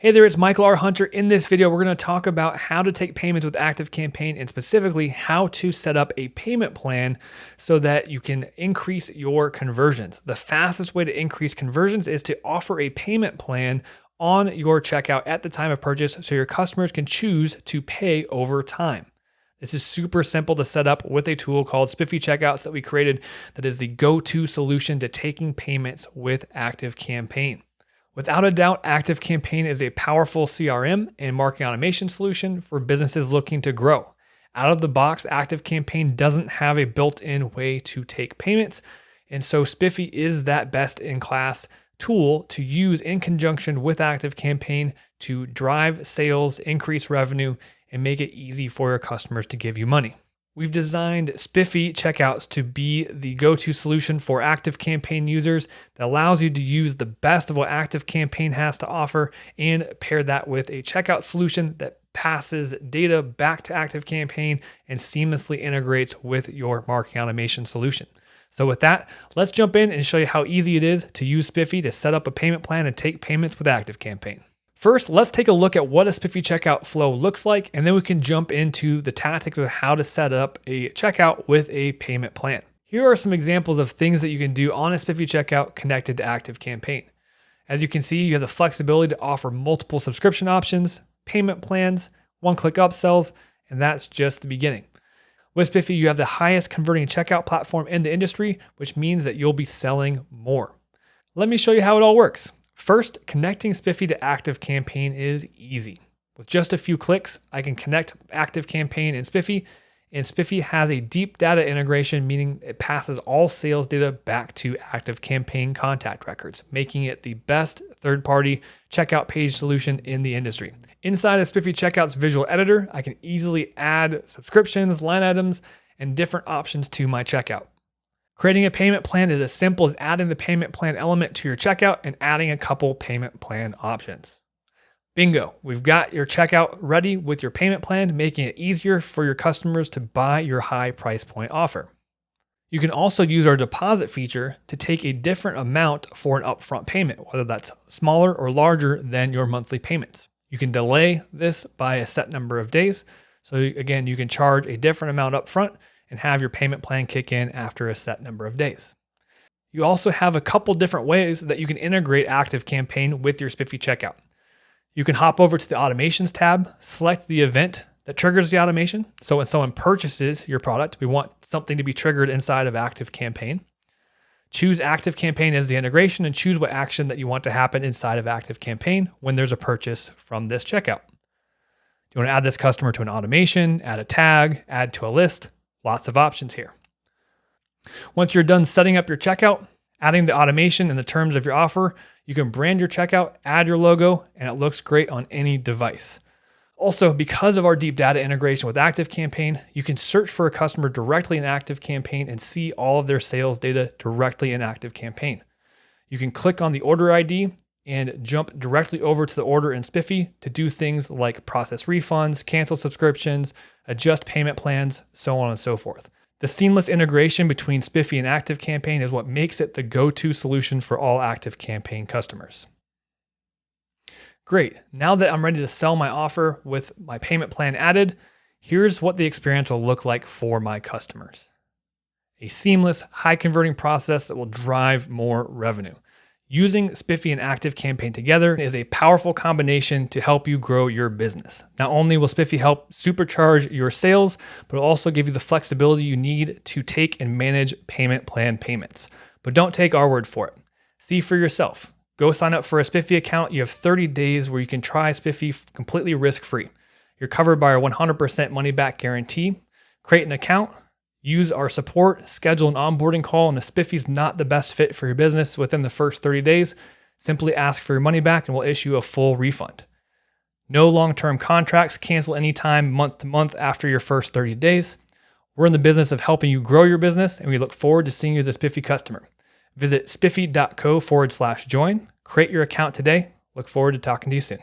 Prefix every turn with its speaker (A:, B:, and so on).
A: Hey there, it's Michael R. Hunter. In this video, we're going to talk about how to take payments with ActiveCampaign and specifically how to set up a payment plan so that you can increase your conversions. The fastest way to increase conversions is to offer a payment plan on your checkout at the time of purchase so your customers can choose to pay over time. This is super simple to set up with a tool called Spiffy Checkouts that we created that is the go-to solution to taking payments with ActiveCampaign. Without a doubt, ActiveCampaign is a powerful CRM and marketing automation solution for businesses looking to grow. Out of the box, ActiveCampaign doesn't have a built-in way to take payments, and so Spiffy is that best-in-class tool to use in conjunction with ActiveCampaign to drive sales, increase revenue, and make it easy for your customers to give you money. We've designed Spiffy Checkouts to be the go-to solution for ActiveCampaign users that allows you to use the best of what ActiveCampaign has to offer and pair that with a checkout solution that passes data back to ActiveCampaign and seamlessly integrates with your marketing automation solution. So with that, let's jump in and show you how easy it is to use Spiffy to set up a payment plan and take payments with ActiveCampaign. First, let's take a look at what a Spiffy checkout flow looks like, and then we can jump into the tactics of how to set up a checkout with a payment plan. Here are some examples of things that you can do on a Spiffy checkout connected to ActiveCampaign. As you can see, you have the flexibility to offer multiple subscription options, payment plans, one-click upsells, and that's just the beginning. With Spiffy, you have the highest converting checkout platform in the industry, which means that you'll be selling more. Let me show you how it all works. First, connecting Spiffy to ActiveCampaign is easy. With just a few clicks, I can connect ActiveCampaign and Spiffy has a deep data integration, meaning it passes all sales data back to ActiveCampaign contact records, making it the best third-party checkout page solution in the industry. Inside of Spiffy Checkouts visual editor, I can easily add subscriptions, line items, and different options to my checkout. Creating a payment plan is as simple as adding the payment plan element to your checkout and adding a couple payment plan options. Bingo, we've got your checkout ready with your payment plan, making it easier for your customers to buy your high price point offer. You can also use our deposit feature to take a different amount for an upfront payment, whether that's smaller or larger than your monthly payments. You can delay this by a set number of days. So again, you can charge a different amount upfront and have your payment plan kick in after a set number of days. You also have a couple different ways that you can integrate ActiveCampaign with your Spiffy checkout. You can hop over to the automations tab, select the event that triggers the automation. So when someone purchases your product, we want something to be triggered inside of ActiveCampaign. Choose ActiveCampaign as the integration and choose what action that you want to happen inside of ActiveCampaign when there's a purchase from this checkout. Do you want to add this customer to an automation, add a tag, add to a list? Lots of options here. Once you're done setting up your checkout, adding the automation and the terms of your offer, you can brand your checkout, add your logo, and it looks great on any device. Also, because of our deep data integration with ActiveCampaign, you can search for a customer directly in ActiveCampaign and see all of their sales data directly in ActiveCampaign. You can click on the order ID and jump directly over to the order in Spiffy to do things like process refunds, cancel subscriptions, adjust payment plans, so on and so forth. The seamless integration between Spiffy and ActiveCampaign is what makes it the go-to solution for all ActiveCampaign customers. Great, now that I'm ready to sell my offer with my payment plan added, here's what the experience will look like for my customers. A seamless, high-converting process that will drive more revenue. Using Spiffy and ActiveCampaign together is a powerful combination to help you grow your business. Not only will Spiffy help supercharge your sales, but it'll also give you the flexibility you need to take and manage payment plan payments. But don't take our word for it. See for yourself. Go sign up for a Spiffy account. You have 30 days where you can try Spiffy completely risk-free. You're covered by our 100% money-back guarantee. Create an account. Use our support, schedule an onboarding call, and if Spiffy's not the best fit for your business within the first 30 days, simply ask for your money back and we'll issue a full refund. No long-term contracts, cancel anytime month to month after your first 30 days. We're in the business of helping you grow your business and we look forward to seeing you as a Spiffy customer. Visit spiffy.co/join, create your account today. Look forward to talking to you soon.